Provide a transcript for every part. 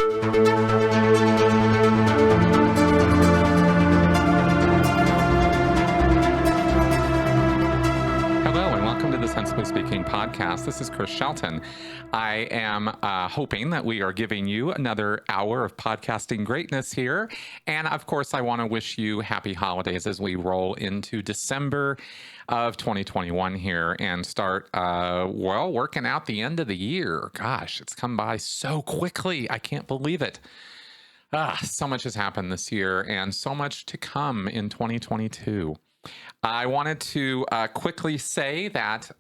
Hello, and welcome to the Sensibly Speaking podcast. This is Chris Shelton. I am hoping that we are giving you another hour of podcasting greatness here. And of course, I want to wish you happy holidays as we roll into December of 2021 here and start, working out the end of the year. Gosh, it's come by so quickly. I can't believe it. So much has happened this year and so much to come in 2022. I wanted to quickly say that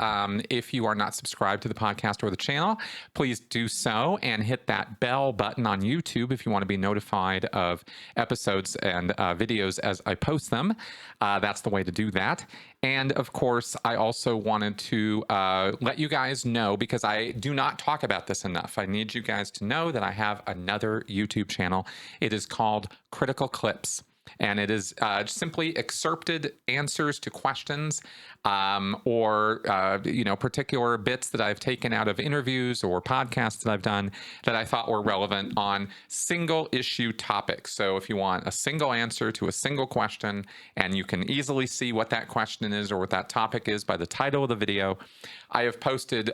if you are not subscribed to the podcast or the channel, please do so and hit that bell button on YouTube if you want to be notified of episodes and videos as I post them. That's the way to do that. And of course, I also wanted to let you guys know, because I do not talk about this enough. I need you guys to know that I have another YouTube channel. It is called Critical Clips. And it is simply excerpted answers to questions or particular bits that I've taken out of interviews or podcasts that I've done that I thought were relevant on single issue topics. So if you want a single answer to a single question and you can easily see what that question is or what that topic is by the title of the video, I have posted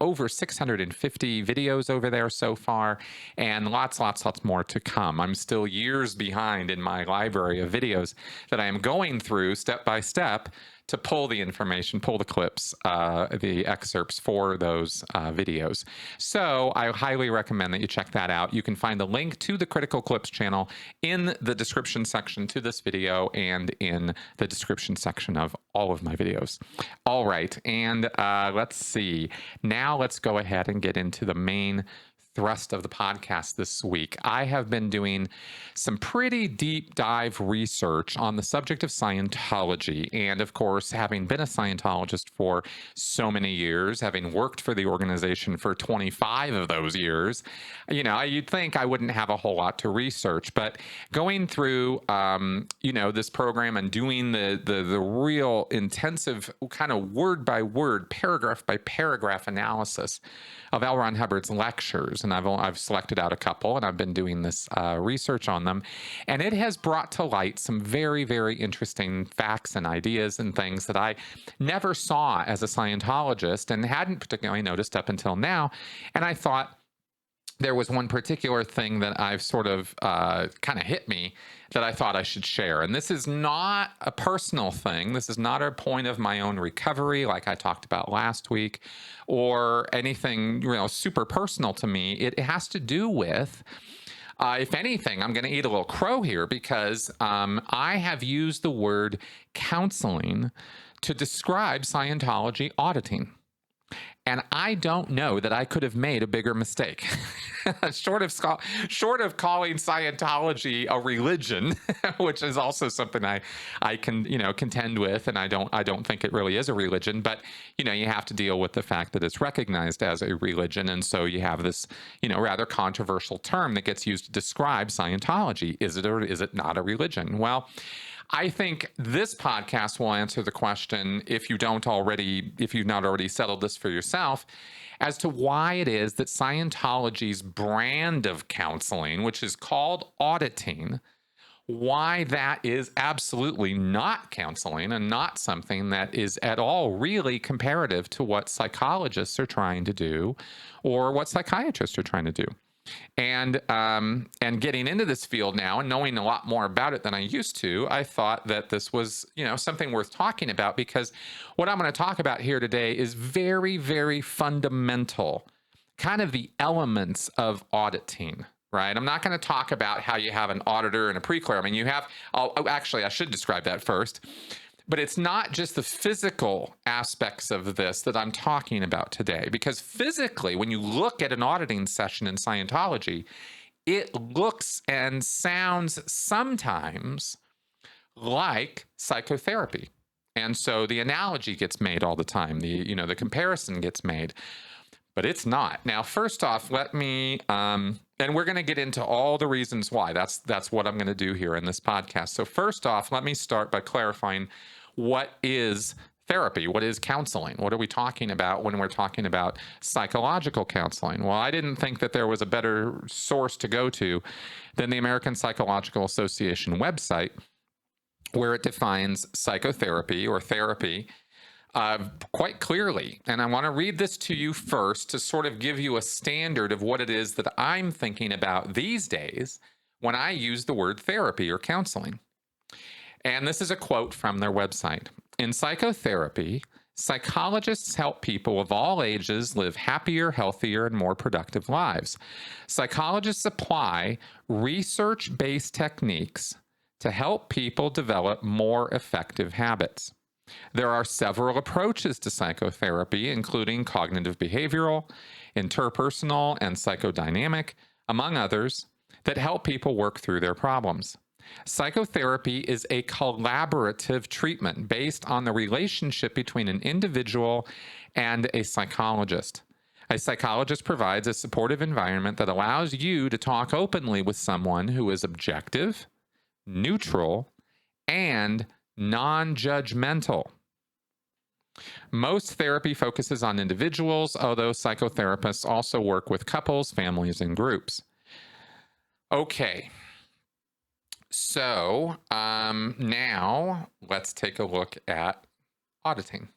over 650 videos over there so far, and lots more to come. I'm still years behind in my library of videos that I am going through step by step to pull the information, pull the clips, the excerpts for those videos. So I highly recommend that you check that out. You can find the link to the Critical Clips channel in the description section to this video and in the description section of all of my videos. All right, and let's see. Now let's go ahead and get into the main thrust of the podcast this week. I have been doing some pretty deep dive research on the subject of Scientology. And of course, having been a Scientologist for so many years, having worked for the organization for 25 of those years, you'd think I wouldn't have a whole lot to research. But going through, this program and doing the real intensive kind of word by word, paragraph by paragraph analysis of L. Ron Hubbard's lectures, and I've selected out a couple, and I've been doing this research on them, and it has brought to light some very, very interesting facts and ideas and things that I never saw as a Scientologist and hadn't particularly noticed up until now. And I thought there was one particular thing that I've sort of kind of hit me that I thought I should share. And this is not a personal thing. This is not a point of my own recovery like I talked about last week or anything super personal to me. It has to do with, if anything, I'm going to eat a little crow here because I have used the word counseling to describe Scientology auditing. And I don't know that I could have made a bigger mistake. short of calling Scientology a religion, which is also something I can contend with, and I don't think it really is a religion. But you have to deal with the fact that it's recognized as a religion, and so you have this rather controversial term that gets used to describe Scientology. Is it or is it not a religion? Well, I think this podcast will answer the question, if you've not already settled this for yourself, as to why it is that Scientology's brand of counseling, which is called auditing, why that is absolutely not counseling and not something that is at all really comparative to what psychologists are trying to do or what psychiatrists are trying to do. And getting into this field now and knowing a lot more about it than I used to, I thought that this was, something worth talking about, because what I'm going to talk about here today is very, very fundamental, kind of the elements of auditing, right? I'm not going to talk about how you have an auditor and a pre-clear. I mean, I should describe that first. But it's not just the physical aspects of this that I'm talking about today, because physically, when you look at an auditing session in Scientology, it looks and sounds sometimes like psychotherapy. And so the analogy gets made all the time. The comparison gets made, but it's not. Now, first off, let me, and we're going to get into all the reasons why. That's what I'm going to do here in this podcast. So first off, let me start by clarifying what is therapy? What is counseling? What are we talking about when we're talking about psychological counseling? Well, I didn't think that there was a better source to go to than the American Psychological Association website, where it defines psychotherapy or therapy quite clearly. And I want to read this to you first to sort of give you a standard of what it is that I'm thinking about these days when I use the word therapy or counseling. And this is a quote from their website. In psychotherapy, psychologists help people of all ages live happier, healthier, and more productive lives. Psychologists apply research-based techniques to help people develop more effective habits. There are several approaches to psychotherapy, including cognitive behavioral, interpersonal, and psychodynamic, among others, that help people work through their problems. Psychotherapy is a collaborative treatment based on the relationship between an individual and a psychologist. A psychologist provides a supportive environment that allows you to talk openly with someone who is objective, neutral, and non-judgmental. Most therapy focuses on individuals, although psychotherapists also work with couples, families, and groups. Okay. So now let's take a look at auditing.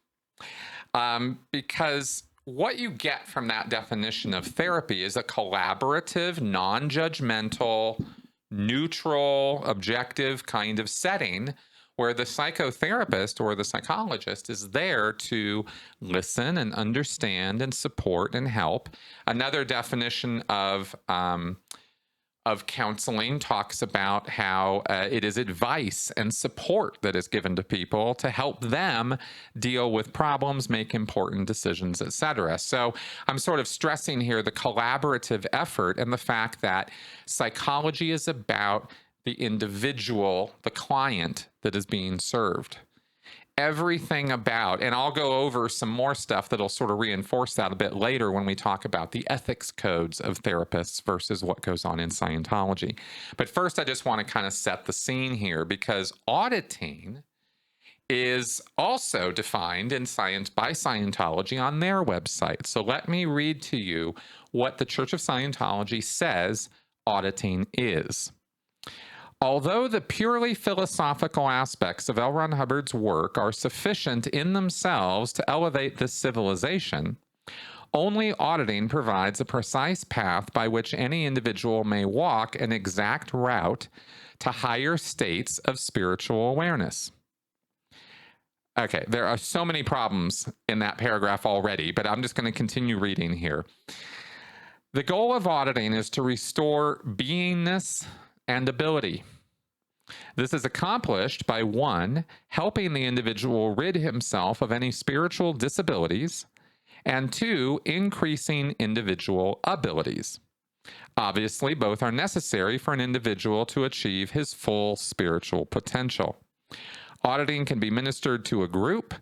Because what you get from that definition of therapy is a collaborative, non-judgmental, neutral, objective kind of setting where the psychotherapist or the psychologist is there to listen and understand and support and help. Another definition of counseling talks about how it is advice and support that is given to people to help them deal with problems, make important decisions, etc. So I'm sort of stressing here the collaborative effort and the fact that psychology is about the individual, the client that is being served. Everything about, and I'll go over some more stuff that'll sort of reinforce that a bit later when we talk about the ethics codes of therapists versus what goes on in Scientology. But first, I just want to kind of set the scene here because auditing is also defined in science by Scientology on their website. So let me read to you what the Church of Scientology says auditing is. Although the purely philosophical aspects of L. Ron Hubbard's work are sufficient in themselves to elevate this civilization, only auditing provides a precise path by which any individual may walk an exact route to higher states of spiritual awareness. Okay, there are so many problems in that paragraph already, but I'm just going to continue reading here. The goal of auditing is to restore beingness and ability. This is accomplished by 1, helping the individual rid himself of any spiritual disabilities, and 2, increasing individual abilities. Obviously, both are necessary for an individual to achieve his full spiritual potential. Auditing can be ministered to a group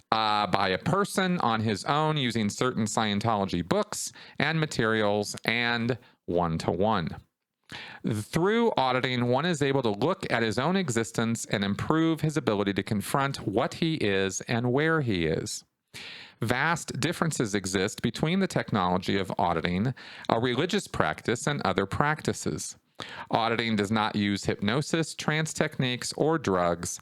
by a person on his own using certain Scientology books and materials and one-to-one. Through auditing, one is able to look at his own existence and improve his ability to confront what he is and where he is. Vast differences exist between the technology of auditing, a religious practice, and other practices. Auditing does not use hypnosis, trance techniques, or drugs.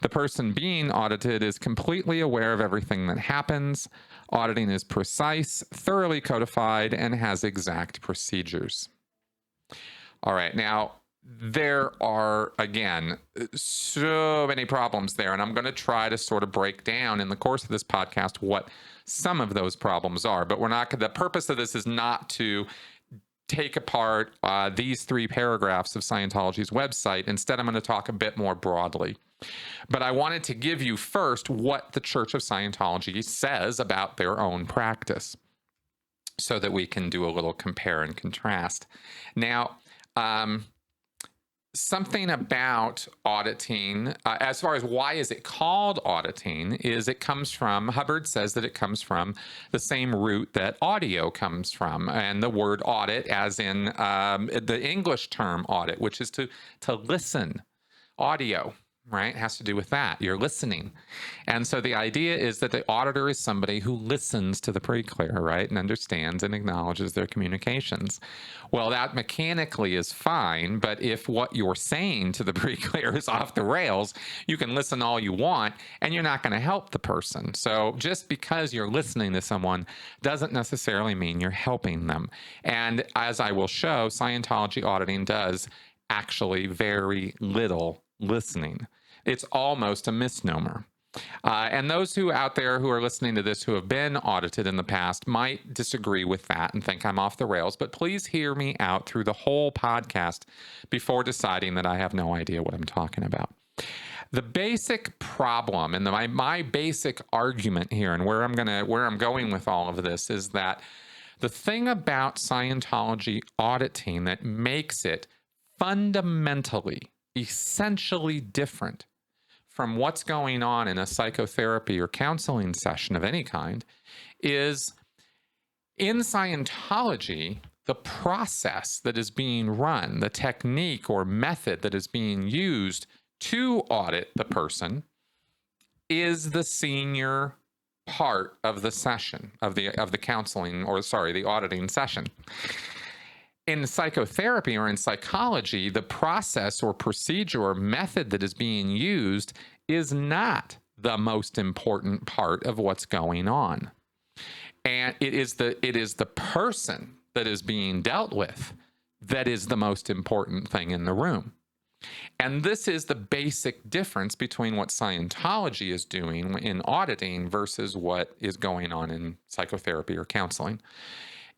The person being audited is completely aware of everything that happens. Auditing is precise, thoroughly codified, and has exact procedures. All right, now there are, again, so many problems there, and I'm going to try to sort of break down in the course of this podcast what some of those problems are, but we're not, the purpose of this is not to take apart these 3 paragraphs of Scientology's website. Instead, I'm going to talk a bit more broadly. But I wanted to give you first what the Church of Scientology says about their own practice so that we can do a little compare and contrast. Now, something about auditing, as far as why is it called auditing, is it comes from, Hubbard says that it comes from the same root that audio comes from, and the word audit as in the English term audit, which is to listen, audio. right? It has to do with that. You're listening. And so the idea is that the auditor is somebody who listens to the pre-clear, right? And understands and acknowledges their communications. Well, that mechanically is fine, but if what you're saying to the pre-clear is off the rails, you can listen all you want and you're not going to help the person. So just because you're listening to someone doesn't necessarily mean you're helping them. And as I will show, Scientology auditing does actually very little listening. It's almost a misnomer. And those who out there who are listening to this who have been audited in the past might disagree with that and think I'm off the rails, but please hear me out through the whole podcast before deciding that I have no idea what I'm talking about. The basic problem and my basic argument here and where I'm going with all of this is that the thing about Scientology auditing that makes it fundamentally, essentially different from what's going on in a psychotherapy or counseling session of any kind is in Scientology, the process that is being run, the technique or method that is being used to audit the person is the senior part of the session, of the counseling, or sorry, the auditing session. In psychotherapy or in psychology, the process or procedure or method that is being used is not the most important part of what's going on. And it is the person that is being dealt with that is the most important thing in the room. And this is the basic difference between what Scientology is doing in auditing versus what is going on in psychotherapy or counseling.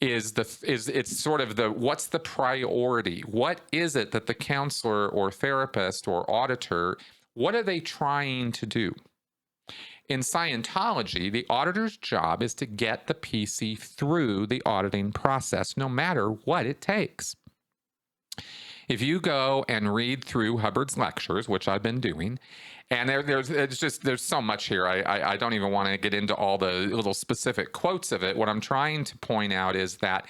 It's sort of what's the priority? What is it that the counselor or therapist or auditor, what are they trying to do? In Scientology, the auditor's job is to get the PC through the auditing process, no matter what it takes. If you go and read through Hubbard's lectures, which I've been doing, and there's so much here. I don't even want to get into all the little specific quotes of it. What I'm trying to point out is that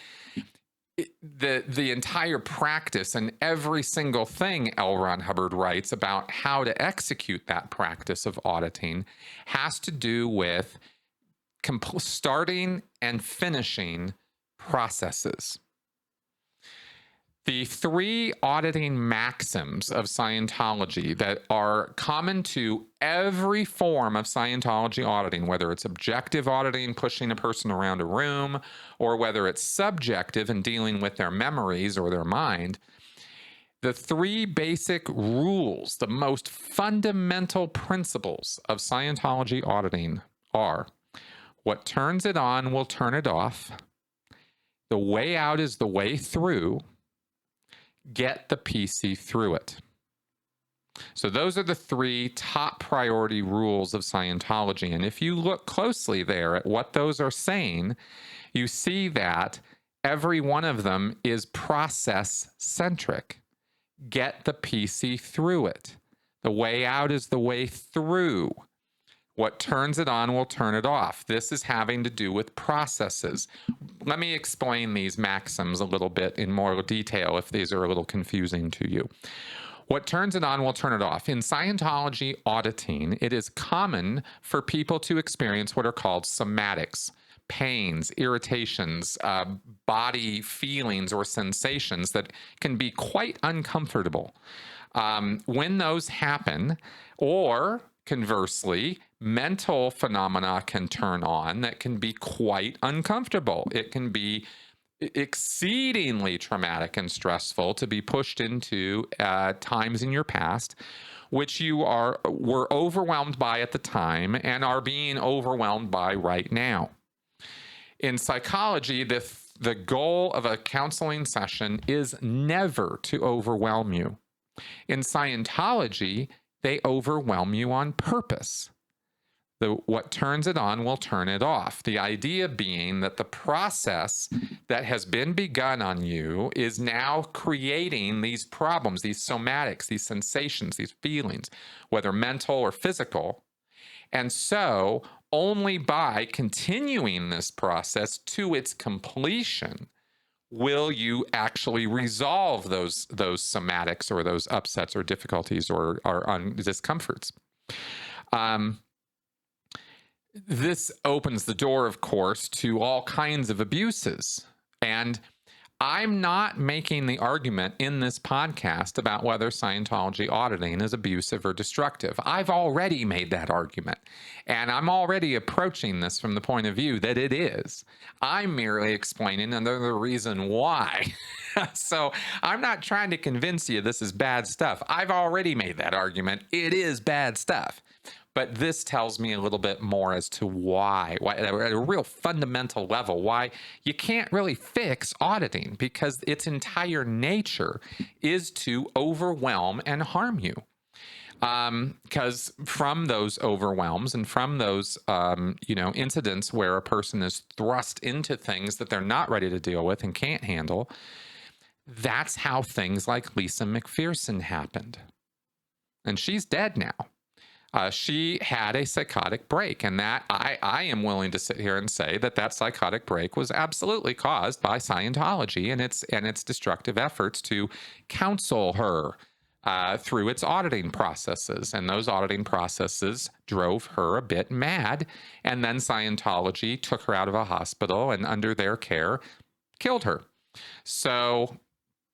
the entire practice and every single thing L. Ron Hubbard writes about how to execute that practice of auditing has to do with starting and finishing processes. The three auditing maxims of Scientology that are common to every form of Scientology auditing, whether it's objective auditing, pushing a person around a room, or whether it's subjective and dealing with their memories or their mind, the three basic rules, the most fundamental principles of Scientology auditing are: what turns it on will turn it off, the way out is the way through, get the PC through it. So those are the three top priority rules of Scientology. And if you look closely there at what those are saying, you see that every one of them is process-centric. Get the PC through it. The way out is the way through. What turns it on will turn it off. This is having to do with processes. Let me explain these maxims a little bit in more detail if these are a little confusing to you. What turns it on will turn it off. In Scientology auditing, it is common for people to experience what are called somatics, pains, irritations, body feelings or sensations that can be quite uncomfortable. When those happen, or conversely, mental phenomena can turn on that can be quite uncomfortable. It can be exceedingly traumatic and stressful to be pushed into times in your past which you were overwhelmed by at the time and are being overwhelmed by right now. In psychology, the goal of a counseling session is never to overwhelm you. In Scientology, they overwhelm you on purpose. What turns it on will turn it off. The idea being that the process that has been begun on you is now creating these problems, these somatics, these sensations, these feelings, whether mental or physical. And so only by continuing this process to its completion will you actually resolve those somatics or those upsets or difficulties or discomforts? This opens the door, of course, to all kinds of abuses. And I'm not making the argument in this podcast about whether Scientology auditing is abusive or destructive. I've already made that argument, and I'm already approaching this from the point of view that it is. I'm merely explaining another reason why. So I'm not trying to convince you this is bad stuff. I've already made that argument. It is bad stuff. But this tells me a little bit more as to why at a real fundamental level, why you can't really fix auditing, because its entire nature is to overwhelm and harm you. Because from those overwhelms and from those, incidents where a person is thrust into things that they're not ready to deal with and can't handle, that's how things like Lisa McPherson happened. And she's dead now. She had a psychotic break, and that I am willing to sit here and say that psychotic break was absolutely caused by Scientology and its destructive efforts to counsel her through its auditing processes. And those auditing processes drove her a bit mad, and then Scientology took her out of a hospital and under their care killed her. So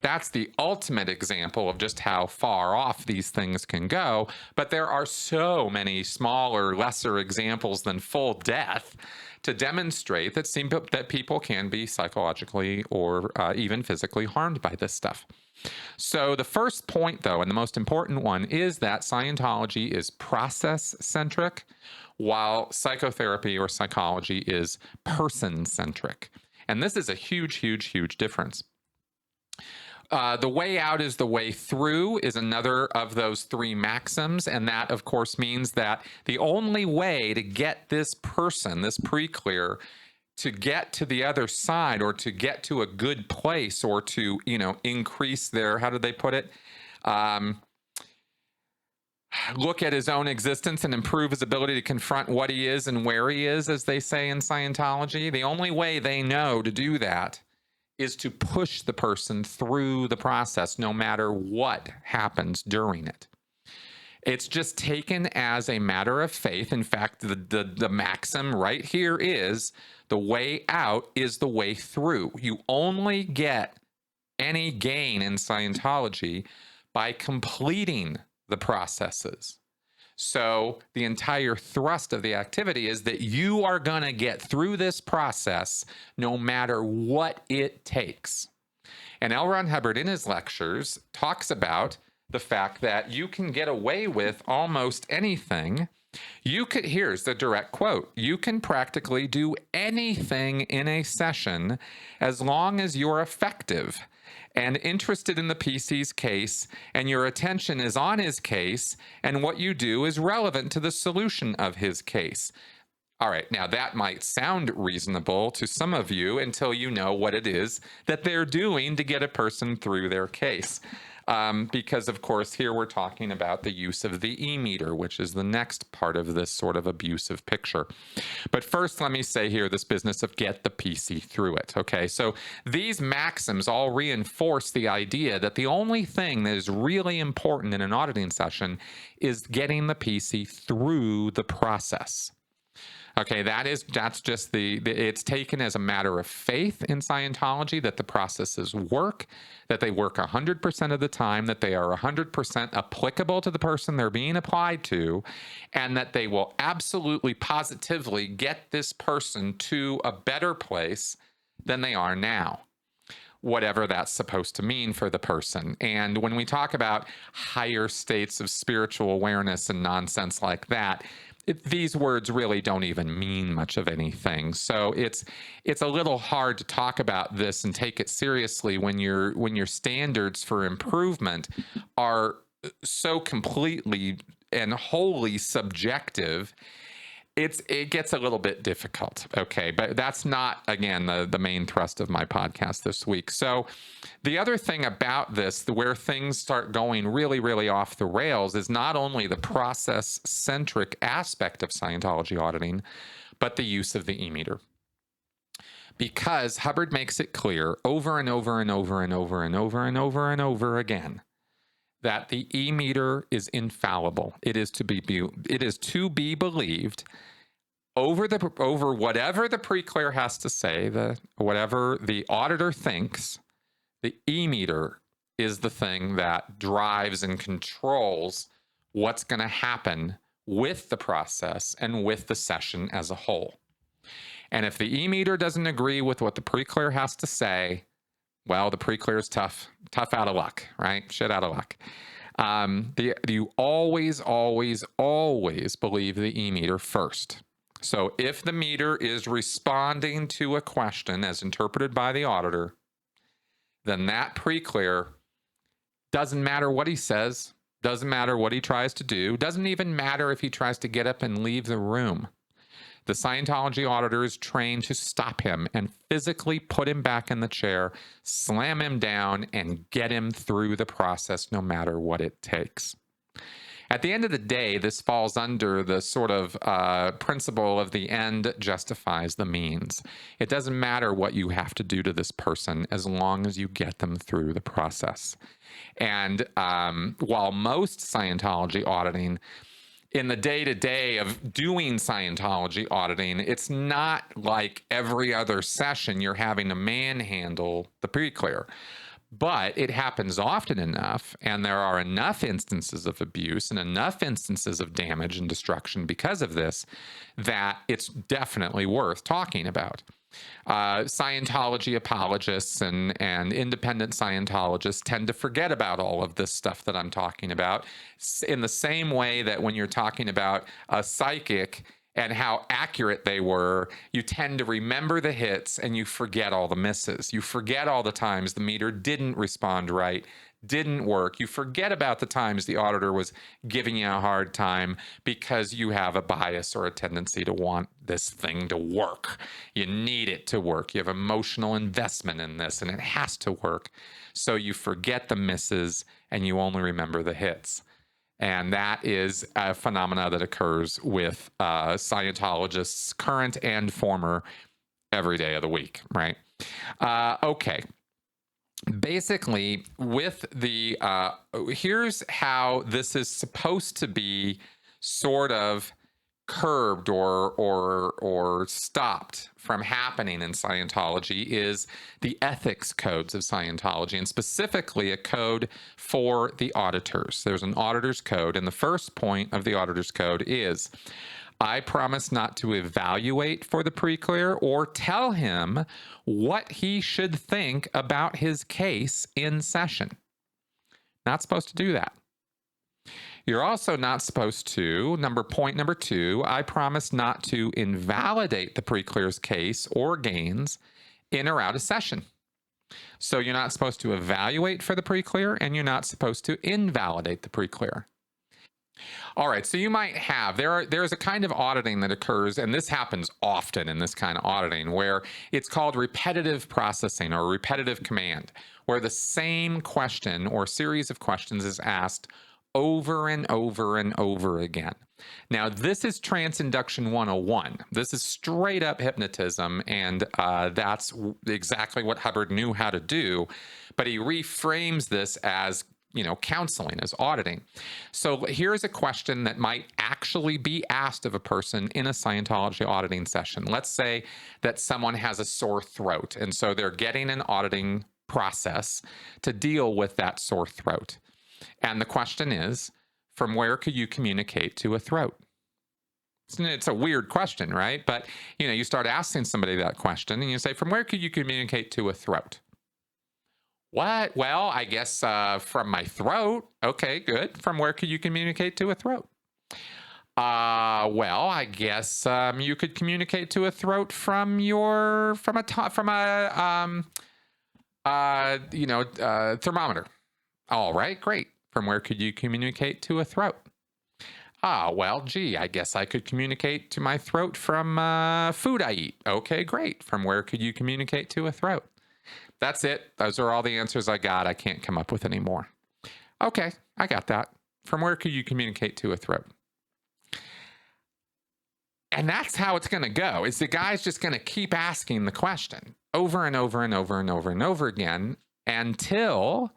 that's the ultimate example of just how far off these things can go. But there are so many smaller, lesser examples than full death to demonstrate that people can be psychologically or even physically harmed by this stuff. So the first point, though, and the most important one, is that Scientology is process-centric, while psychotherapy or psychology is person-centric. And this is a huge, huge, huge difference. The way out is the way through is another of those three maxims. And that, of course, means that the only way to get this person, this pre-clear, to get to the other side or to get to a good place or to, increase their, how did they put it? Look at his own existence and improve his ability to confront what he is and where he is, as they say in Scientology. The only way they know to do that is to push the person through the process, no matter what happens during it. It's just taken as a matter of faith. In fact, the maxim right here is the way out is the way through. You only get any gain in Scientology by completing the processes. So the entire thrust of the activity is that you are going to get through this process no matter what it takes. And L. Ron Hubbard in his lectures talks about the fact that you can get away with almost anything. Here's the direct quote: you can practically do anything in a session as long as you're effective and interested in the PC's case, and your attention is on his case, and what you do is relevant to the solution of his case. All right, now that might sound reasonable to some of you until you know what it is that they're doing to get a person through their case. Because, of course, here we're talking about the use of the e-meter, which is the next part of this sort of abusive picture. But first, let me say here this business of get the PC through it. Okay, so these maxims all reinforce the idea that the only thing that is really important in an auditing session is getting the PC through the process. Okay, that's just it's taken as a matter of faith in Scientology that the processes work, that they work 100% of the time, that they are 100% applicable to the person they're being applied to, and that they will absolutely positively get this person to a better place than they are now, whatever that's supposed to mean for the person. And when we talk about higher states of spiritual awareness and nonsense like that, these words really don't even mean much of anything. So it's a little hard to talk about this and take it seriously when your standards for improvement are so completely and wholly subjective. It gets a little bit difficult, okay? But that's not, again, the main thrust of my podcast this week. So the other thing about this, where things start going really, really off the rails, is not only the process-centric aspect of Scientology auditing, but the use of the e-meter. because Hubbard makes it clear over and over and over and over and over and over and over again that the e-meter is infallible. It is to be believed over whatever the pre-clear has to say, whatever the auditor thinks. The e-meter is the thing that drives and controls what's going to happen with the process and with the session as a whole. And if the e-meter doesn't agree with what the pre-clear has to say, well, the pre-clear is tough out of luck, right? Shit out of luck. You always believe the e-meter first. So if the meter is responding to a question as interpreted by the auditor, then that pre-clear, doesn't matter what he says, doesn't matter what he tries to do, doesn't even matter if he tries to get up and leave the room. The Scientology auditor is trained to stop him and physically put him back in the chair, slam him down, and get him through the process no matter what it takes. At the end of the day, this falls under the sort of principle of the end justifies the means. It doesn't matter what you have to do to this person as long as you get them through the process. And while most Scientology auditing, in the day-to-day of doing Scientology auditing, it's not like every other session you're having to manhandle the pre-clear. But it happens often enough, and there are enough instances of abuse and enough instances of damage and destruction because of this, that it's definitely worth talking about. Scientology apologists and independent Scientologists tend to forget about all of this stuff that I'm talking about, in the same way that when you're talking about a psychic and how accurate they were, you tend to remember the hits and you forget all the misses. You forget all the times the meter didn't respond right, didn't work. You forget about the times the auditor was giving you a hard time because you have a bias or a tendency to want this thing to work. You need it to work. You have emotional investment in this and it has to work. So you forget the misses and you only remember the hits. And that is a phenomena that occurs with Scientologists, current and former, every day of the week, right? Okay. Basically, with the, here's how this is supposed to be sort of curbed or stopped from happening in Scientology is the ethics codes of Scientology, and specifically a code for the auditors. There's an auditor's code, and the first point of the auditor's code is, I promise not to evaluate for the pre-clear or tell him what he should think about his case in session. Not supposed to do that. You're also not supposed to, point number 2, I promise not to invalidate the pre-clear's case or gains in or out of session. So you're not supposed to evaluate for the pre-clear, and you're not supposed to invalidate the pre-clear. All right, so you might have, there's a kind of auditing that occurs, and this happens often in this kind of auditing, where it's called repetitive processing or repetitive command, where the same question or series of questions is asked over and over and over again. Now, this is Trance Induction 101. This is straight up hypnotism, and that's exactly what Hubbard knew how to do, but he reframes this as, counseling, as auditing. So here's a question that might actually be asked of a person in a Scientology auditing session. Let's say that someone has a sore throat, and so they're getting an auditing process to deal with that sore throat. And the question is, from where could you communicate to a throat? It's a weird question, right? But, you start asking somebody that question and you say, from where could you communicate to a throat? What? Well, I guess from my throat. Okay, good. From where could you communicate to a throat? Well, I guess you could communicate to a throat from a thermometer. All right, great. From where could you communicate to a throat? Well, gee, I guess I could communicate to my throat from food I eat. Okay, great. From where could you communicate to a throat? That's it. Those are all the answers I got. I can't come up with any more. Okay, I got that. From where could you communicate to a throat? And that's how it's going to go, is the guy's just going to keep asking the question over and over and over and over and over again until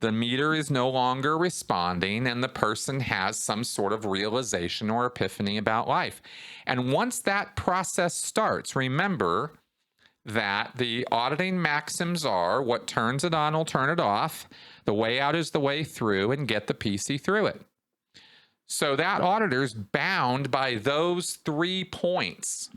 the meter is no longer responding and the person has some sort of realization or epiphany about life. And once that process starts, remember that the auditing maxims are what turns it on will turn it off, the way out is the way through, and get the PC through it. So that auditor's bound by those 3 points.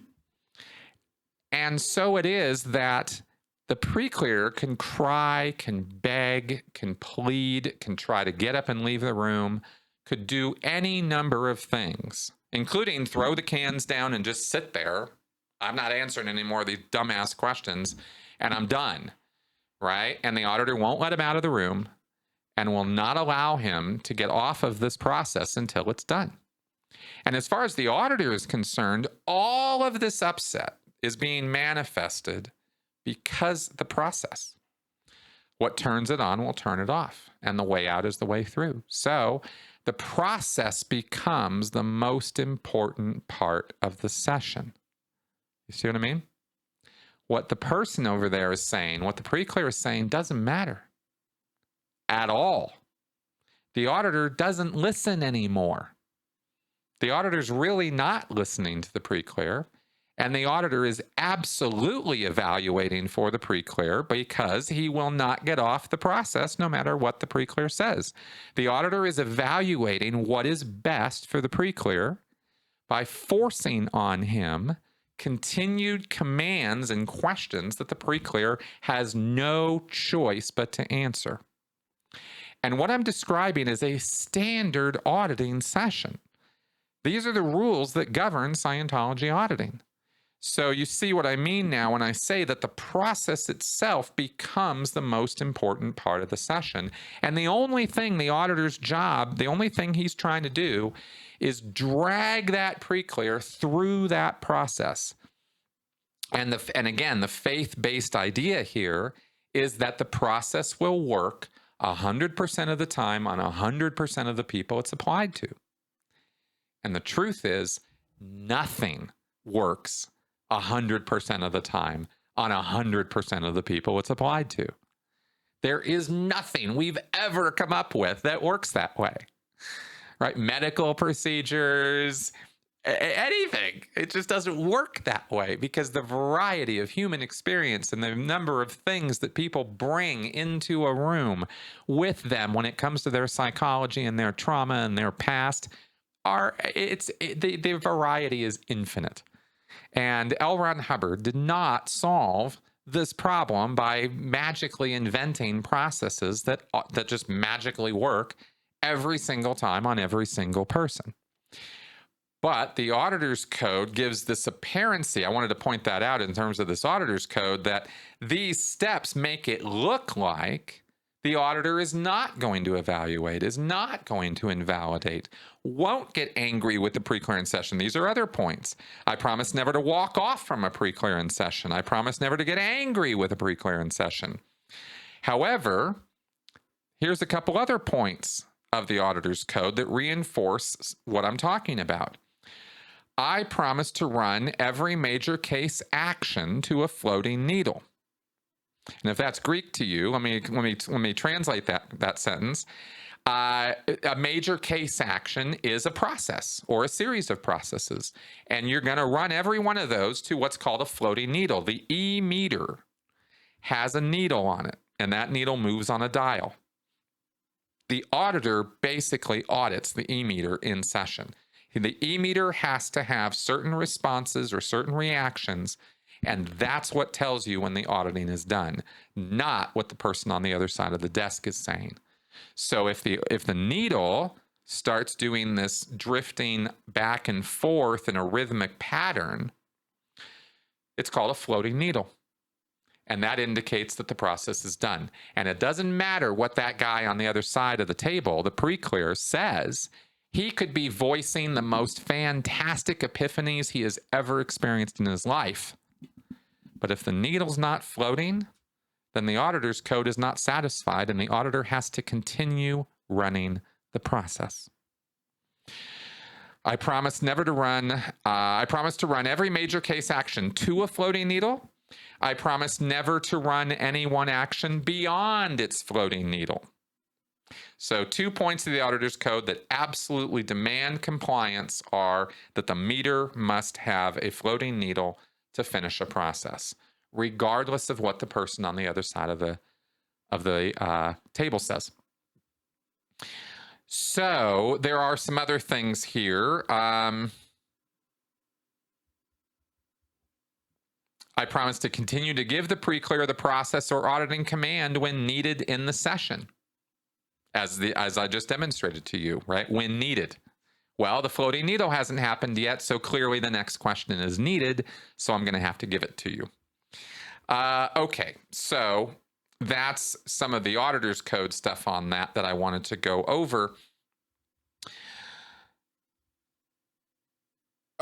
And so it is that the pre-clear can cry, can beg, can plead, can try to get up and leave the room, could do any number of things, including throw the cans down and just sit there. I'm not answering any more of these dumbass questions, and I'm done, right? And the auditor won't let him out of the room and will not allow him to get off of this process until it's done. And as far as the auditor is concerned, all of this upset is being manifested because the process. What turns it on will turn it off, and the way out is the way through. So the process becomes the most important part of the session. You see what I mean? What the person over there is saying, what the pre-clear is saying, doesn't matter at all. The auditor doesn't listen anymore. The auditor's really not listening to the pre-clear, and the auditor is absolutely evaluating for the pre-clear because he will not get off the process no matter what the pre-clear says. The auditor is evaluating what is best for the pre-clear by forcing on him continued commands and questions that the pre-clear has no choice but to answer. And what I'm describing is a standard auditing session. These are the rules that govern Scientology auditing. So you see what I mean now when I say that the process itself becomes the most important part of the session. And the only thing the auditor's job, the only thing he's trying to do is drag that pre-clear through that process. And again, the faith-based idea here is that the process will work 100% of the time on 100% of the people it's applied to. And the truth is, nothing works 100% of the time on 100% of the people it's applied to. There is nothing we've ever come up with that works that way, right? Medical procedures, anything. It just doesn't work that way because the variety of human experience and the number of things that people bring into a room with them when it comes to their psychology and their trauma and their past the variety is infinite. And L. Ron Hubbard did not solve this problem by magically inventing processes that just magically work every single time on every single person. But the auditor's code gives this apparency. I wanted to point that out in terms of this auditor's code, that these steps make it look like the auditor is not going to evaluate, is not going to invalidate, won't get angry with the pre-clearance session. These are other points. I promise never to walk off from a pre-clearance session. I promise never to get angry with a pre-clearance session. However, here's a couple other points of the auditor's code that reinforce what I'm talking about. I promise to run every major case action to a floating needle. And if that's Greek to you, let me translate that sentence. A major case action is a process or a series of processes, and you're going to run every one of those to what's called a floating needle. The E meter has a needle on it, and that needle moves on a dial. The auditor basically audits the E meter in session. The E meter has to have certain responses or certain reactions, and that's what tells you when the auditing is done, not what the person on the other side of the desk is saying. So if the needle starts doing this drifting back and forth in a rhythmic pattern, it's called a floating needle. And that indicates that the process is done. And it doesn't matter what that guy on the other side of the table, the pre-clear, says. He could be voicing the most fantastic epiphanies he has ever experienced in his life. But if the needle's not floating, then the auditor's code is not satisfied, and the auditor has to continue running the process. I promise to run every major case action to a floating needle. I promise never to run any one action beyond its floating needle. So 2 points of the auditor's code that absolutely demand compliance are that the meter must have a floating needle to finish a process, regardless of what the person on the other side of the table says. So there are some other things here. I promise to continue to give the pre-clear, the process, or auditing command when needed in the session, as I just demonstrated to you, right? When needed. Well, the floating needle hasn't happened yet, so clearly the next question is needed, so I'm going to have to give it to you. Okay, so that's some of the auditor's code stuff on that I wanted to go over.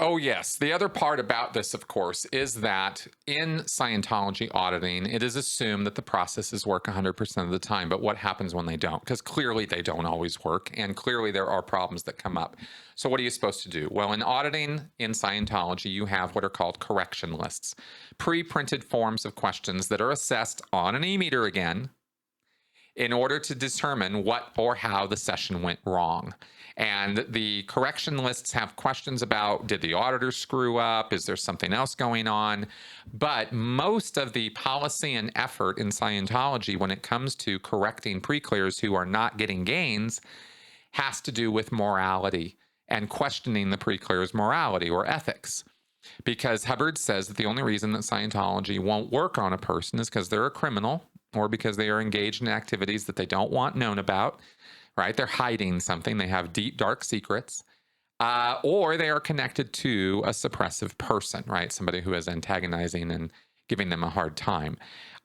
Oh, yes. The other part about this, of course, is that in Scientology auditing, it is assumed that the processes work 100% of the time. But what happens when they don't? Because clearly they don't always work, and clearly there are problems that come up. So what are you supposed to do? Well, in auditing in Scientology, you have what are called correction lists, pre-printed forms of questions that are assessed on an e-meter again in order to determine what or how the session went wrong. And the correction lists have questions about, did the auditor screw up? Is there something else going on? But most of the policy and effort in Scientology when it comes to correcting pre-clears who are not getting gains has to do with morality and questioning the pre-clear's morality or ethics. Because Hubbard says that the only reason that Scientology won't work on a person is because they're a criminal or because they are engaged in activities that they don't want known about, right? They're hiding something. They have deep, dark secrets, or they are connected to a suppressive person, right? Somebody who is antagonizing and giving them a hard time.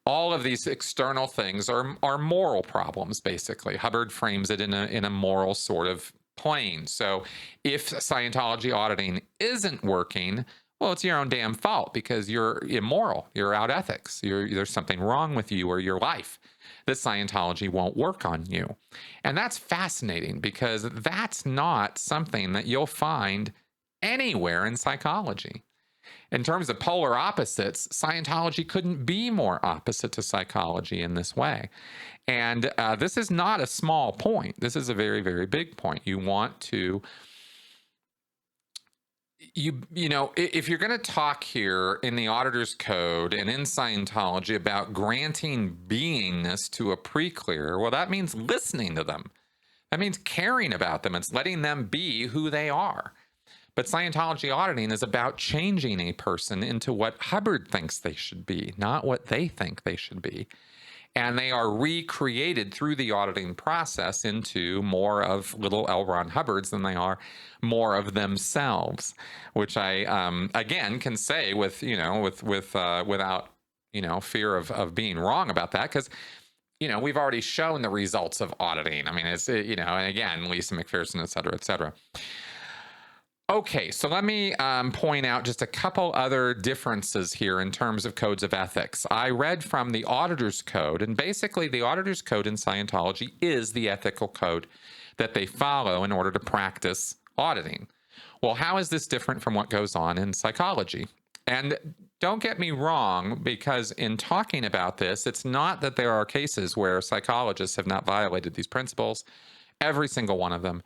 All of these external things are moral problems, basically. Hubbard frames it in a moral sort of plane. So if Scientology auditing isn't working, well, it's your own damn fault because you're immoral. You're out ethics. There's something wrong with you or your life that Scientology won't work on you. And that's fascinating because that's not something that you'll find anywhere in psychology. In terms of polar opposites, Scientology couldn't be more opposite to psychology in this way. And this is not a small point. This is a very, very big point. You want to... You know, if you're going to talk here in the Auditor's Code and in Scientology about granting beingness to a pre-clear, well, that means listening to them. That means caring about them. It's letting them be who they are. But Scientology auditing is about changing a person into what Hubbard thinks they should be, not what they think they should be. And they are recreated through the auditing process into more of little L. Ron Hubbards than they are more of themselves, which I again can say with without fear of being wrong about that, because we've already shown the results of auditing. I mean, it's and again, Lisa McPherson, et cetera, et cetera. Okay, so let me point out just a couple other differences here in terms of codes of ethics. I read from the Auditor's Code, and basically the Auditor's Code in Scientology is the ethical code that they follow in order to practice auditing. Well, how is this different from what goes on in psychology? And don't get me wrong, because in talking about this, it's not that there are cases where psychologists have not violated these principles. Every single one of them.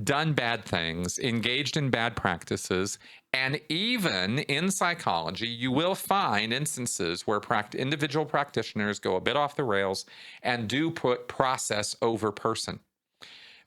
Done bad things, engaged in bad practices, and even in psychology, you will find instances where individual practitioners go a bit off the rails and do put process over person.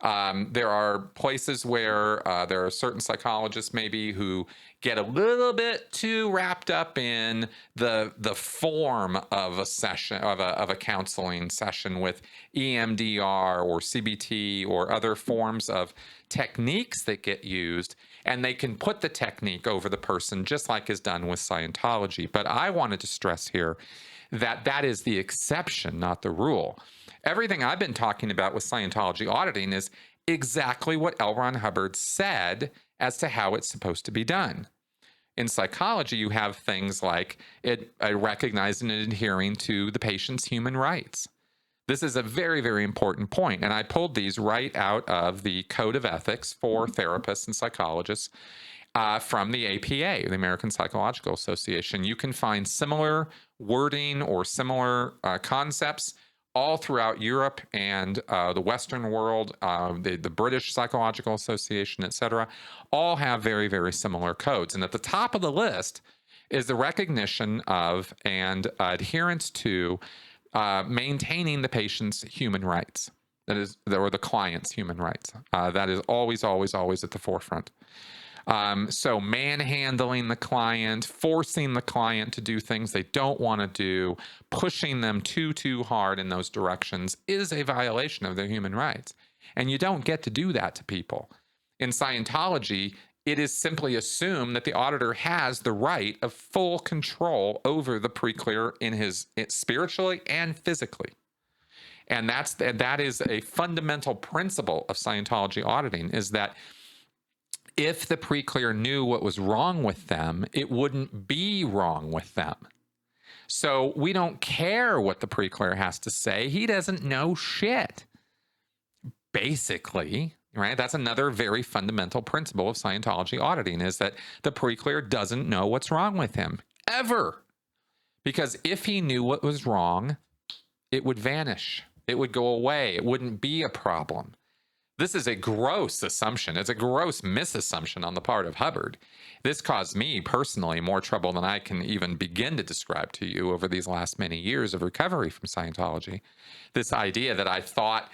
There are places where there are certain psychologists maybe who get a little bit too wrapped up in the form of a session, of a counseling session with EMDR or CBT or other forms of techniques that get used, and they can put the technique over the person just like is done with Scientology. But I wanted to stress here that that is the exception, not the rule. Everything I've been talking about with Scientology auditing is exactly what L. Ron Hubbard said as to how it's supposed to be done. In psychology, you have things like recognizing and adhering to the patient's human rights. This is a very, very important point. And I pulled these right out of the Code of Ethics for therapists and psychologists from the APA, the American Psychological Association. You can find similar wording or similar concepts all throughout Europe and the Western world, the British Psychological Association, et cetera, all have very, very similar codes. And at the top of the list is the recognition of and adherence to maintaining the patient's human rights. That is, or the client's human rights. That is always, always, always at the forefront. So manhandling the client, forcing the client to do things they don't want to do, pushing them too hard in those directions is a violation of their human rights. And you don't get to do that to people. In Scientology, it is simply assumed that the auditor has the right of full control over the pre-clear spiritually and physically. And that is a fundamental principle of Scientology auditing, is that if the pre-clear knew what was wrong with them, it wouldn't be wrong with them. So we don't care what the pre-clear has to say. He doesn't know shit, basically, right? That's another very fundamental principle of Scientology auditing, is that the pre-clear doesn't know what's wrong with him, ever. Because if he knew what was wrong, it would vanish. It would go away. It wouldn't be a problem. This is a gross assumption. It's a gross misassumption on the part of Hubbard. This caused me personally more trouble than I can even begin to describe to you over these last many years of recovery from Scientology. This idea that I thought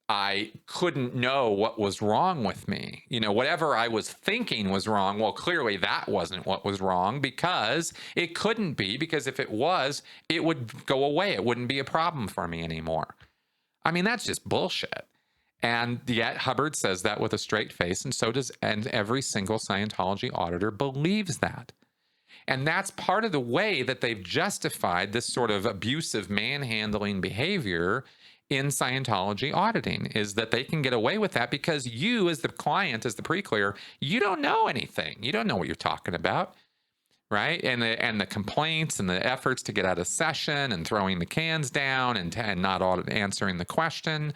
I couldn't know what was wrong with me. You know, whatever I was thinking was wrong. Well, clearly that wasn't what was wrong, because it couldn't be, because if it was, it would go away. It wouldn't be a problem for me anymore. I mean, that's just bullshit. And yet Hubbard says that with a straight face, and so does, and every single Scientology auditor believes that. And that's part of the way that they've justified this sort of abusive manhandling behavior in Scientology auditing, is that they can get away with that because you, as the client, as the pre-clear, you don't know anything. You don't know what you're talking about, right? And the complaints and the efforts to get out of session and throwing the cans down and not answering the question,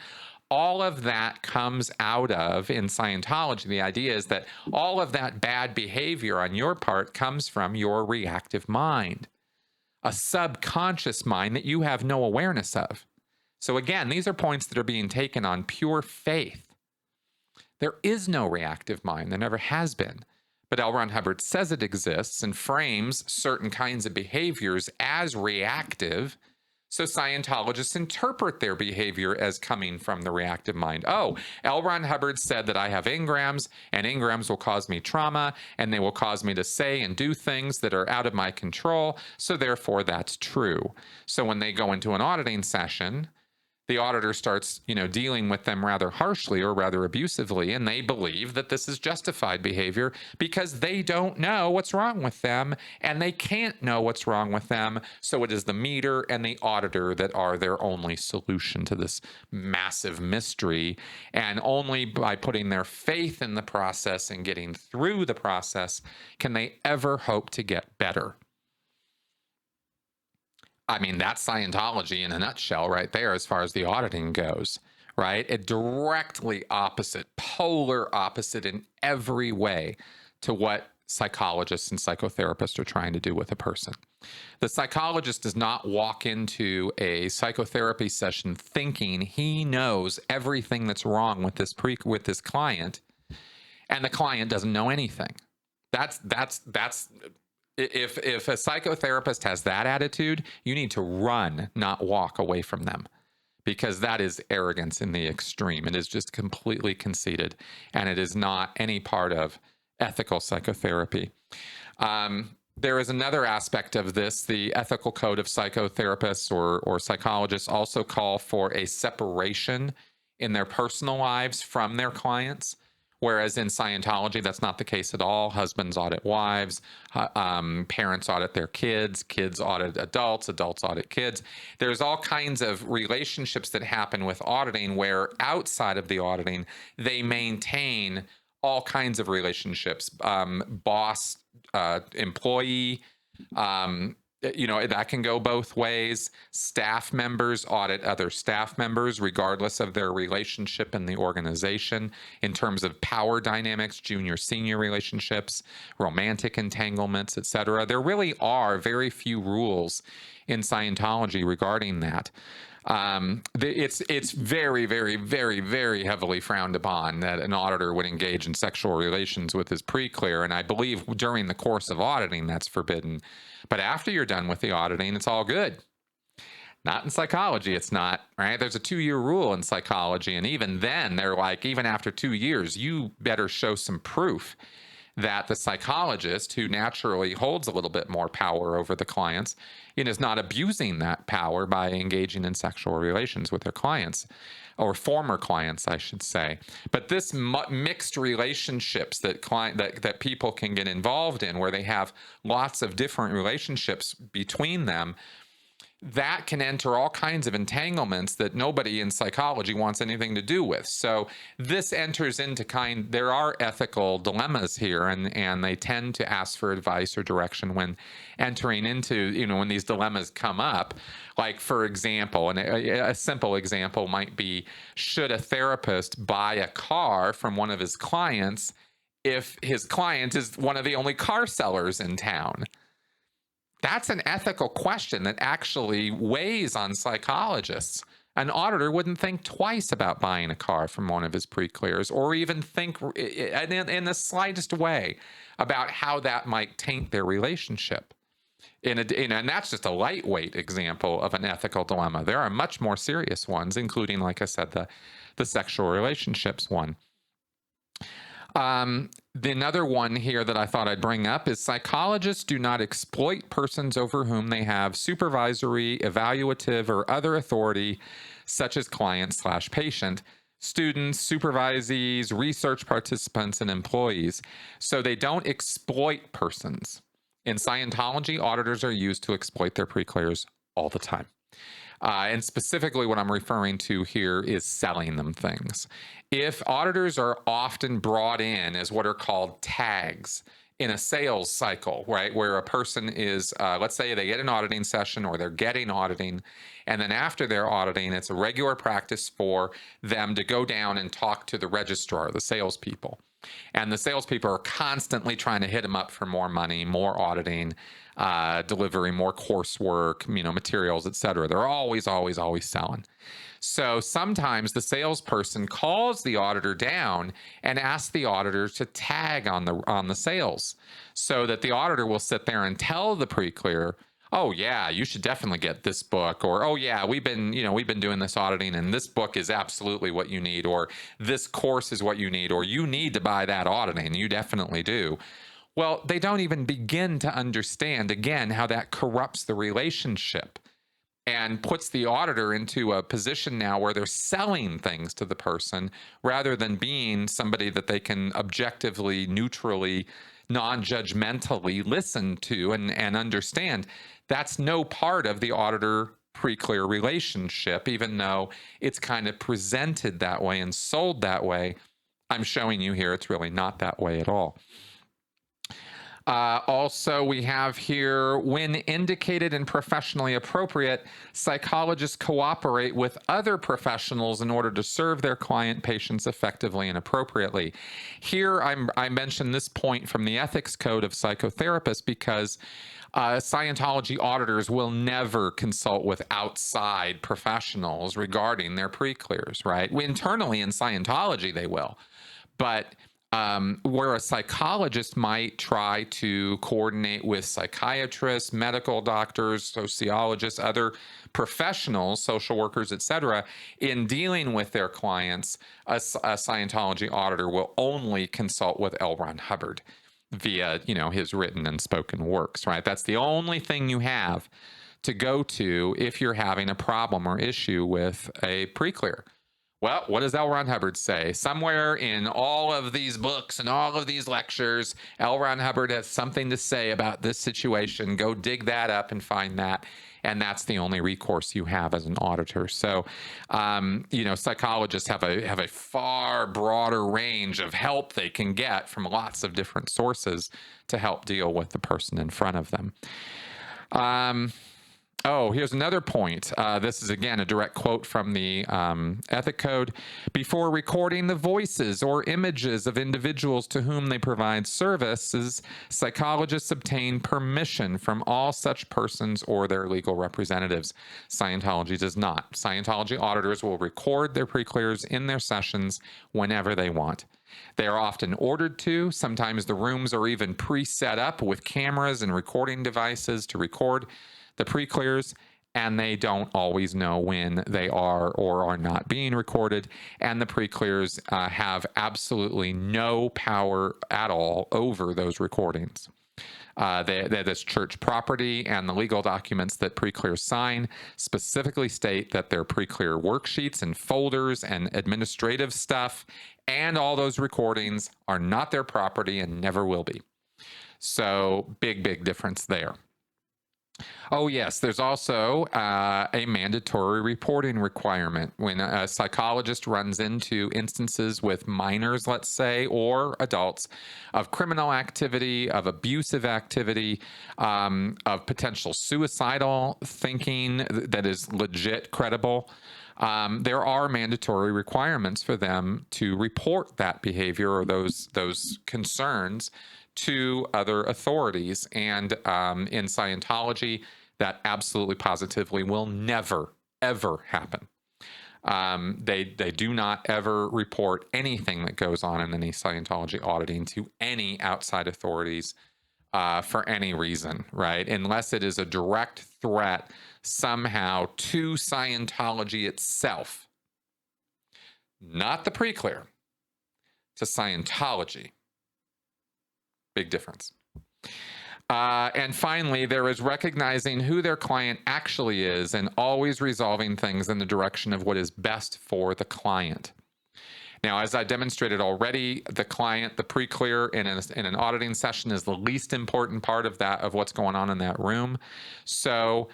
all of that comes out of, in Scientology, the idea is that all of that bad behavior on your part comes from your reactive mind, a subconscious mind that you have no awareness of. So again, these are points that are being taken on pure faith. There is no reactive mind. There never has been. But L. Ron Hubbard says it exists and frames certain kinds of behaviors as reactive. So Scientologists interpret their behavior as coming from the reactive mind. Oh, L. Ron Hubbard said that I have engrams, and engrams will cause me trauma, and they will cause me to say and do things that are out of my control, so therefore that's true. So when they go into an auditing session, the auditor starts, dealing with them rather harshly or rather abusively, and they believe that this is justified behavior because they don't know what's wrong with them, and they can't know what's wrong with them. So it is the meter and the auditor that are their only solution to this massive mystery, and only by putting their faith in the process and getting through the process can they ever hope to get better. I mean, that's Scientology in a nutshell right there as far as the auditing goes, right? A directly opposite, polar opposite in every way to what psychologists and psychotherapists are trying to do with a person. The psychologist does not walk into a psychotherapy session thinking he knows everything that's wrong with this client, and the client doesn't know anything. If a psychotherapist has that attitude, you need to run, not walk away from them, because that is arrogance in the extreme. It is just completely conceited, and it is not any part of ethical psychotherapy. There is another aspect of this. The ethical code of psychotherapists or psychologists also call for a separation in their personal lives from their clients. Whereas in Scientology, that's not the case at all. Husbands audit wives, parents audit their kids, kids audit adults, adults audit kids. There's all kinds of relationships that happen with auditing where outside of the auditing, they maintain all kinds of relationships, boss, employee, that can go both ways. Staff members audit other staff members, regardless of their relationship in the organization, in terms of power dynamics, junior-senior relationships, romantic entanglements, etc. There really are very few rules in Scientology regarding that. It's very, very, very, very heavily frowned upon that an auditor would engage in sexual relations with his pre-clear, and I believe during the course of auditing that's forbidden. But after you're done with the auditing, it's all good. Not in psychology, it's not, right? There's a 2-year rule in psychology, and even then, they're like, even after 2 years, you better show some proof that the psychologist, who naturally holds a little bit more power over the clients, is not abusing that power by engaging in sexual relations with their clients, or former clients, I should say. But this mixed relationships that people can get involved in, where they have lots of different relationships between them, that can enter all kinds of entanglements that nobody in psychology wants anything to do with. So this enters into there are ethical dilemmas here, and they tend to ask for advice or direction when entering into, when these dilemmas come up. Like, for example, and a simple example might be, should a therapist buy a car from one of his clients if his client is one of the only car sellers in town? That's an ethical question that actually weighs on psychologists. An auditor wouldn't think twice about buying a car from one of his pre-clears, or even think in the slightest way about how that might taint their relationship. And that's just a lightweight example of an ethical dilemma. There are much more serious ones, including, like I said, the sexual relationships one. Another one here that I thought I'd bring up is, psychologists do not exploit persons over whom they have supervisory, evaluative, or other authority, such as client/patient, students, supervisees, research participants, and employees. So they don't exploit persons. In Scientology, auditors are used to exploit their pre-clears all the time. And specifically what I'm referring to here is selling them things. If auditors are often brought in as what are called tags in a sales cycle, right, where a person is, let's say they get an auditing session, or they're getting auditing, and then after their auditing, it's a regular practice for them to go down and talk to the registrar, the salespeople. And the salespeople are constantly trying to hit them up for more money, more auditing, delivering more coursework, materials, etc. They're always selling. So sometimes the salesperson calls the auditor down and asks the auditor to tag on the sales, so that the auditor will sit there and tell the pre-clear, oh yeah, you should definitely get this book, or oh yeah, we've been doing this auditing, and this book is absolutely what you need, or this course is what you need, or you need to buy that auditing, you definitely do. Well, they don't even begin to understand, again, how that corrupts the relationship and puts the auditor into a position now where they're selling things to the person, rather than being somebody that they can objectively, neutrally, non-judgmentally listen to and understand. That's no part of the auditor pre-clear relationship, even though it's kind of presented that way and sold that way. I'm showing you here it's really not that way at all. Also, we have here, when indicated and professionally appropriate, psychologists cooperate with other professionals in order to serve their client patients effectively and appropriately. Here, I mentioned this point from the ethics code of psychotherapists because Scientology auditors will never consult with outside professionals regarding their pre-clears, right? Internally in Scientology, they will. But where a psychologist might try to coordinate with psychiatrists, medical doctors, sociologists, other professionals, social workers, etc., in dealing with their clients, a Scientology auditor will only consult with L. Ron Hubbard via, his written and spoken works, right? That's the only thing you have to go to if you're having a problem or issue with a pre-clear. Well, what does L. Ron Hubbard say? Somewhere in all of these books and all of these lectures, L. Ron Hubbard has something to say about this situation. Go dig that up and find that. And that's the only recourse you have as an auditor. So, psychologists have a far broader range of help they can get from lots of different sources to help deal with the person in front of them. Oh, here's another point. This is, again, a direct quote from the Ethic Code. Before recording the voices or images of individuals to whom they provide services, psychologists obtain permission from all such persons or their legal representatives. Scientology does not. Scientology auditors will record their pre-clears in their sessions whenever they want. They are often ordered to. Sometimes the rooms are even pre-set up with cameras and recording devices to record the pre-clears, and they don't always know when they are or are not being recorded. And the pre-clears have absolutely no power at all over those recordings. They're this church property, and the legal documents that pre-clears sign specifically state that their pre-clear worksheets and folders and administrative stuff and all those recordings are not their property and never will be. So big difference there. Oh, yes, there's also a mandatory reporting requirement. When a psychologist runs into instances with minors, let's say, or adults, of criminal activity, of abusive activity, of potential suicidal thinking that is legit, credible, there are mandatory requirements for them to report that behavior or those concerns to other authorities. And in Scientology, that absolutely positively will never, ever happen. They do not ever report anything that goes on in any Scientology auditing to any outside authorities for any reason, right? Unless it is a direct threat somehow to Scientology itself. Not the pre-clear, to Scientology. Big difference. And finally, there is recognizing who their client actually is and always resolving things in the direction of what is best for the client. Now, as I demonstrated already, the client, the pre-clear in an auditing session is the least important part of that, of what's going on in that room. So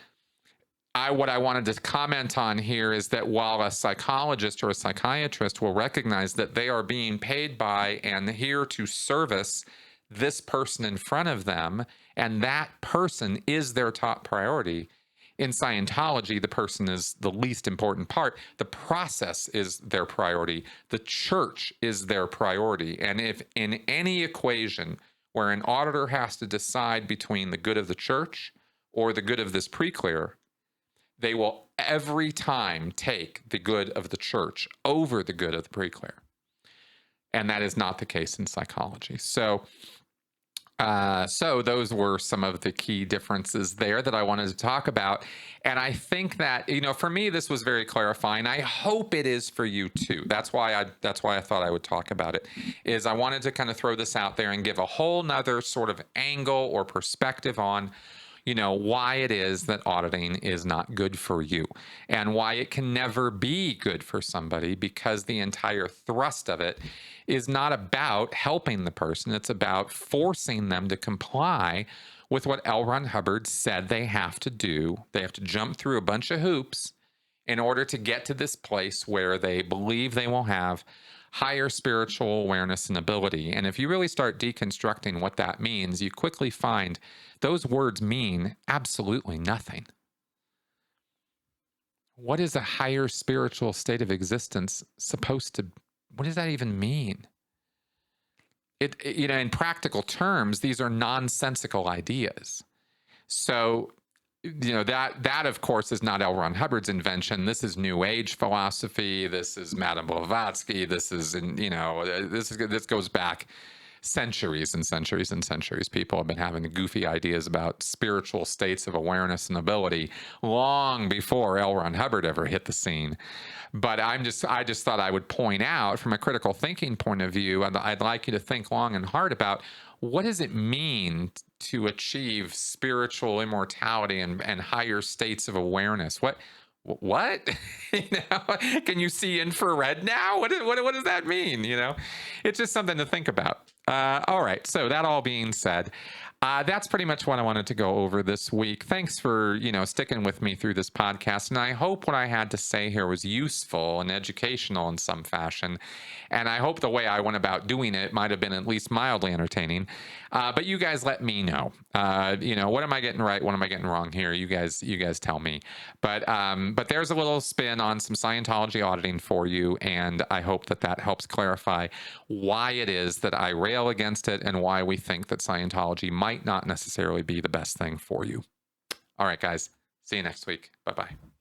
what I wanted to comment on here is that while a psychologist or a psychiatrist will recognize that they are being paid by and here to service this person in front of them, and that person is their top priority, in Scientology, the person is the least important part. The process is their priority. The church is their priority. And if in any equation where an auditor has to decide between the good of the church or the good of this pre-clear, they will every time take the good of the church over the good of the pre-clear. And that is not the case in psychology. So those were some of the key differences there that I wanted to talk about. And I think that, for me, this was very clarifying. I hope it is for you too. That's why I thought I would talk about it, is I wanted to kind of throw this out there and give a whole nother sort of angle or perspective on why it is that auditing is not good for you and why it can never be good for somebody, because the entire thrust of it is not about helping the person. It's about forcing them to comply with what L. Ron Hubbard said they have to do. They have to jump through a bunch of hoops in order to get to this place where they believe they will have higher spiritual awareness and ability. And if you really start deconstructing what that means, you quickly find those words mean absolutely nothing. What is a higher spiritual state of existence supposed to, what does that even mean? In practical terms, these are nonsensical ideas. So, that of course is not L. Ron Hubbard's invention. This is New Age philosophy. This is Madame Blavatsky. This is, this goes back centuries and centuries and centuries. People have been having goofy ideas about spiritual states of awareness and ability long before L. Ron Hubbard ever hit the scene. But I just thought I would point out, from a critical thinking point of view, I'd like you to think long and hard about, what does it mean to achieve spiritual immortality and higher states of awareness? What? Can you see infrared now? What does that mean? It's just something to think about. All right. So that all being said, That's pretty much what I wanted to go over this week. Thanks for, sticking with me through this podcast. And I hope what I had to say here was useful and educational in some fashion. And I hope the way I went about doing it might have been at least mildly entertaining. But you guys let me know. What am I getting right? What am I getting wrong here? You guys tell me. But there's a little spin on some Scientology auditing for you, and I hope that helps clarify why it is that I rail against it and why we think that Scientology might not necessarily be the best thing for you. All right, guys. See you next week. Bye-bye.